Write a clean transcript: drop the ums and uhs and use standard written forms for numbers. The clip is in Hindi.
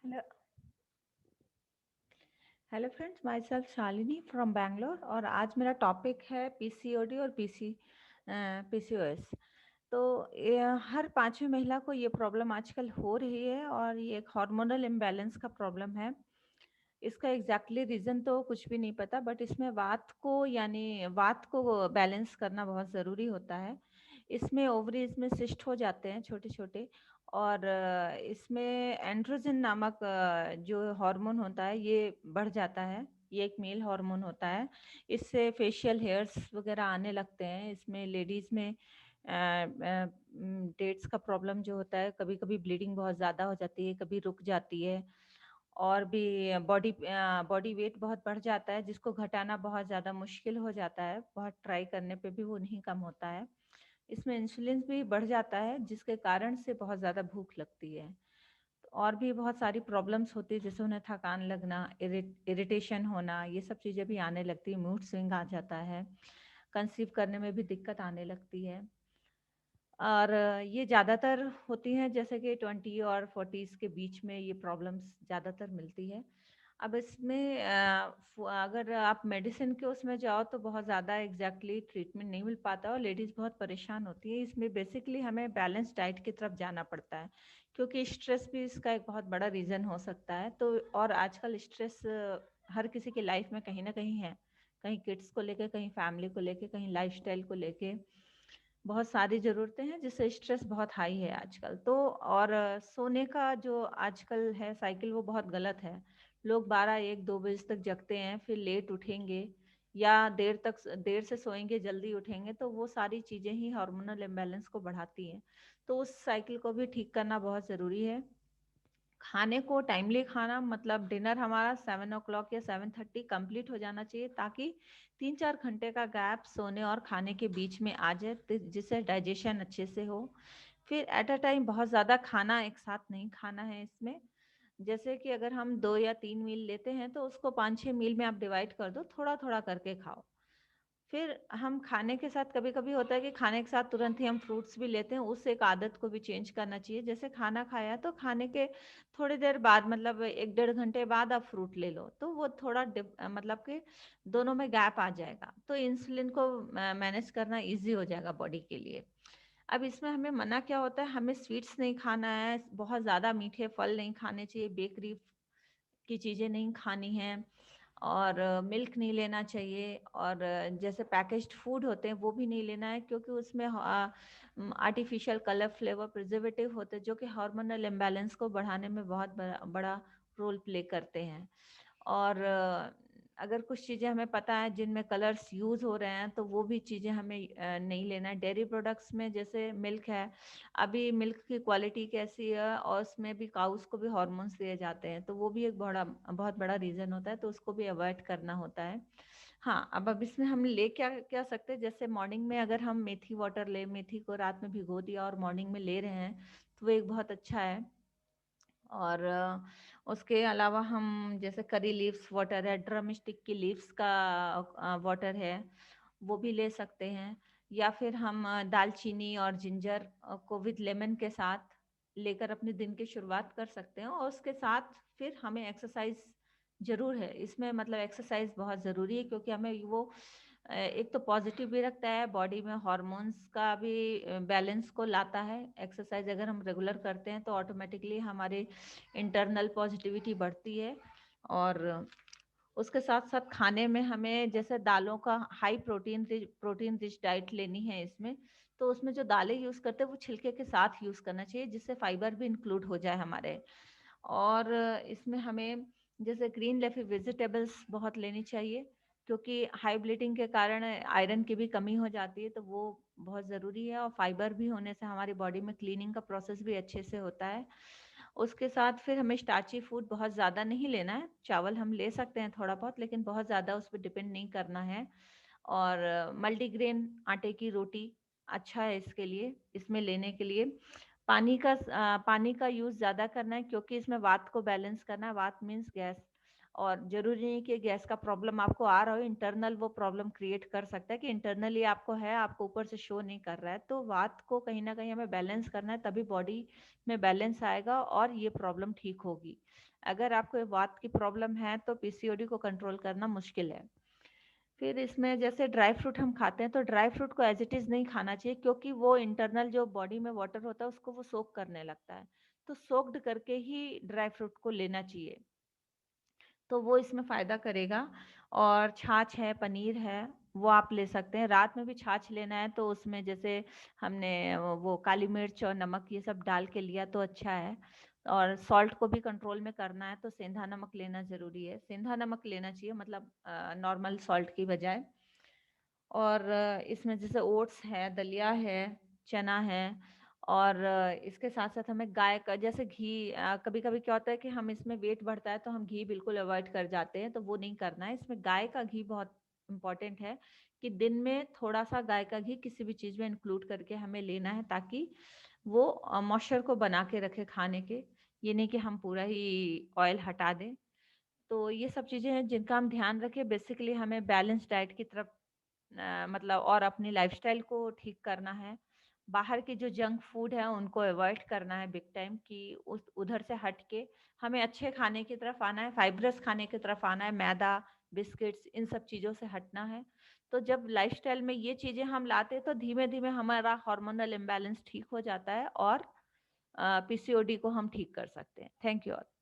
Hello hello friends, my self Shalini from Bangalore. और आज मेरा टॉपिक है पीसीओडी और पीसीओएस। तो ये हर पांचवी महिला को ये प्रॉब्लम आजकल हो रही है और ये एक हार्मोनल इम्बैलेंस का प्रॉब्लम है। इसका एग्जैक्टली रीज़न तो कुछ भी नहीं पता, बट इसमें वात को बैलेंस करना बहुत ज़रूरी होता है। इसमें ओवरीज में सिस्ट हो जाते हैं छोटे छोटे, और इसमें एंड्रोजन नामक जो हार्मोन होता है ये बढ़ जाता है। ये एक मेल हार्मोन होता है। इससे फेशियल हेयर्स वगैरह आने लगते हैं। इसमें लेडीज़ में डेट्स का प्रॉब्लम जो होता है, कभी कभी ब्लीडिंग बहुत ज़्यादा हो जाती है, कभी रुक जाती है। और भी बॉडी वेट बहुत बढ़ जाता है, जिसको घटाना बहुत ज़्यादा मुश्किल हो जाता है। बहुत ट्राई करने पे भी वो नहीं कम होता है। इसमें इंसुलिन भी बढ़ जाता है, जिसके कारण से बहुत ज़्यादा भूख लगती है। तो और भी बहुत सारी प्रॉब्लम्स होती है, जैसे उन्हें थकान लगना, इरिटेशन होना, ये सब चीज़ें भी आने लगती है। मूड स्विंग आ जाता है। कंसीव करने में भी दिक्कत आने लगती है। और ये ज़्यादातर होती हैं जैसे कि 20 और 40s के बीच में ये प्रॉब्लम्स ज़्यादातर मिलती है। अब इसमें अगर आप मेडिसिन के उसमें जाओ तो बहुत ज़्यादा एग्जैक्टली ट्रीटमेंट नहीं मिल पाता और लेडीज़ बहुत परेशान होती है। इसमें बेसिकली हमें बैलेंस डाइट की तरफ जाना पड़ता है, क्योंकि स्ट्रेस भी इसका एक बहुत बड़ा रीज़न हो सकता है। तो और आजकल स्ट्रेस हर किसी की लाइफ में कहीं ना कहीं है, कहीं किड्स को लेके, कहीं फैमिली को लेके, कहीं लाइफस्टाइल को लेके। बहुत सारी ज़रूरतें हैं जिससे स्ट्रेस बहुत हाई है आजकल तो। और सोने का जो आजकल है साइकिल, वो बहुत गलत है। लोग 12 1 2 बजे तक जगते हैं, फिर लेट उठेंगे या देर से सोएंगे, जल्दी उठेंगे, तो वो सारी चीज़ें ही हार्मोनल इम्बैलेंस को बढ़ाती हैं। तो उस साइकिल को भी ठीक करना बहुत ज़रूरी है। खाने को टाइमली खाना, मतलब डिनर हमारा 7 o'clock या 7:30 कंप्लीट हो जाना चाहिए, ताकि 3 4 घंटे का गैप सोने और खाने के बीच में आ जाए, जिससे डाइजेशन अच्छे से हो। फिर एट अ टाइम बहुत ज़्यादा खाना एक साथ नहीं खाना है इसमें। जैसे कि अगर हम 2 या 3 मील लेते हैं, तो उसको 5 6 मील में आप डिवाइड कर दो, थोड़ा थोड़ा करके खाओ। फिर हम खाने के साथ, कभी कभी होता है कि खाने के साथ तुरंत ही हम फ्रूट्स भी लेते हैं, उस एक आदत को भी चेंज करना चाहिए। जैसे खाना खाया तो खाने के थोड़ी देर बाद, मतलब 1 1.5 घंटे बाद आप फ्रूट ले लो, तो वो थोड़ा मतलब कि दोनों में गैप आ जाएगा, तो इंसुलिन को मैनेज करना इजी हो जाएगा बॉडी के लिए। अब इसमें हमें मना क्या होता है, हमें स्वीट्स नहीं खाना है, बहुत ज़्यादा मीठे फल नहीं खाने चाहिए, बेकरी की चीज़ें नहीं खानी हैं, और मिल्क नहीं लेना चाहिए। और जैसे पैकेज्ड फूड होते हैं वो भी नहीं लेना है, क्योंकि उसमें आर्टिफिशियल कलर, फ्लेवर, प्रिजर्वेटिव होते हैं, जो कि हार्मोनल इम्बैलेंस को बढ़ाने में बहुत बड़ा बड़ा रोल प्ले करते हैं। और अगर कुछ चीज़ें हमें पता है जिनमें कलर्स यूज़ हो रहे हैं, तो वो भी चीज़ें हमें नहीं लेना है। डेयरी प्रोडक्ट्स में जैसे मिल्क है, अभी मिल्क की क्वालिटी कैसी है, और उसमें भी काउस को भी हॉर्मोन्स दिए जाते हैं, तो वो भी एक बहुत बड़ा रीज़न होता है, तो उसको भी अवॉइड करना होता है। हाँ, अब इसमें हम ले क्या क्या सकते हैं, जैसे मॉर्निंग में अगर हम मेथी वाटर ले, मेथी को रात में भिगो दिया और मॉर्निंग में ले रहे हैं, तो वो एक बहुत अच्छा है। और उसके अलावा हम जैसे करी लीव्स वाटर है, ड्रम स्टिक की लीव्स का वाटर है, वो भी ले सकते हैं। या फिर हम दालचीनी और जिंजर को विद लेमन के साथ लेकर अपने दिन की शुरुआत कर सकते हैं। और उसके साथ फिर हमें एक्सरसाइज जरूर है इसमें, मतलब एक्सरसाइज बहुत ज़रूरी है, क्योंकि हमें वो एक तो पॉजिटिव भी रखता है, बॉडी में हॉर्मोन्स का भी बैलेंस को लाता है। एक्सरसाइज अगर हम रेगुलर करते हैं तो ऑटोमेटिकली हमारे इंटरनल पॉजिटिविटी बढ़ती है। और उसके साथ साथ खाने में हमें जैसे दालों का हाई प्रोटीन रिच डाइट लेनी है इसमें, तो उसमें जो दालें यूज़ करते हैं वो छिलके के साथ यूज़ करना चाहिए, जिससे फाइबर भी इंक्लूड हो जाए हमारे। और इसमें हमें जैसे ग्रीन लेफी वेजिटेबल्स बहुत लेनी चाहिए, क्योंकि हाई ब्लीडिंग के कारण आयरन की भी कमी हो जाती है, तो वो बहुत ज़रूरी है। और फाइबर भी होने से हमारी बॉडी में क्लीनिंग का प्रोसेस भी अच्छे से होता है। उसके साथ फिर हमें स्टार्ची फूड बहुत ज़्यादा नहीं लेना है। चावल हम ले सकते हैं थोड़ा बहुत, लेकिन बहुत ज़्यादा उस पर डिपेंड नहीं करना है। और मल्टीग्रेन आटे की रोटी अच्छा है इसके लिए, इसमें लेने के लिए। पानी का यूज़ ज़्यादा करना है, क्योंकि इसमें वात को बैलेंस करना है। वात मीन्स गैस, और ज़रूरी नहीं कि गैस का प्रॉब्लम आपको आ रहा हो, इंटरनल वो प्रॉब्लम क्रिएट कर सकता है कि इंटरनली आपको है, आपको ऊपर से शो नहीं कर रहा है। तो वात को कहीं न कहीं हमें बैलेंस करना है, तभी बॉडी में बैलेंस आएगा और ये प्रॉब्लम ठीक होगी। अगर आपको वात की प्रॉब्लम है तो पीसीओडी को कंट्रोल करना मुश्किल है। फिर इसमें जैसे ड्राई फ्रूट हम खाते हैं तो ड्राई फ्रूट को एज इट इज़ नहीं खाना चाहिए, क्योंकि वो इंटरनल जो बॉडी में वाटर होता है उसको वो सोक करने लगता है। तो सोक्ड करके ही ड्राई फ्रूट को लेना चाहिए। तो वो इसमें फ़ायदा करेगा। और छाछ है, पनीर है, वो आप ले सकते हैं। रात में भी छाछ लेना है तो उसमें जैसे हमने वो काली मिर्च और नमक ये सब डाल के लिया तो अच्छा है। और सॉल्ट को भी कंट्रोल में करना है तो सेंधा नमक लेना ज़रूरी है। सेंधा नमक लेना चाहिए, मतलब नॉर्मल सॉल्ट की बजाय। और इसमें जैसे ओट्स है, दलिया है, चना है। और इसके साथ-साथ हमें गाय का जैसे घी, कभी-कभी क्या होता है कि हम इसमें वेट बढ़ता है तो हम घी बिल्कुल अवॉइड कर जाते हैं, तो वो नहीं करना है। इसमें गाय का घी बहुत इम्पोर्टेंट है कि दिन में थोड़ा-सा गाय का घी किसी भी चीज़ में इंक्लूड करके हमें लेना है, ताकि वो मॉइस्चर को बना के रखे खाने के। ये नहीं कि हम पूरा ही ऑयल हटा दें। तो ये सब चीज़ें हैं जिनका हम ध्यान रखें। बेसिकली हमें बैलेंस डाइट की तरफ मतलब और अपनी लाइफ़स्टाइल को ठीक करना है। बाहर के जो जंक फूड है उनको अवॉइड करना है बिग टाइम, कि उस उधर से हट के हमें अच्छे खाने की तरफ आना है, फाइब्रस खाने की तरफ आना है, मैदा, बिस्किट्स इन सब चीज़ों से हटना है। तो जब लाइफ़स्टाइल में ये चीज़ें हम लाते हैं तो धीमे-धीमे हमारा हार्मोनल इम्बैलेंस ठीक हो जाता है और पीसीओडी को हम ठीक कर सकते हैं। Thank you all.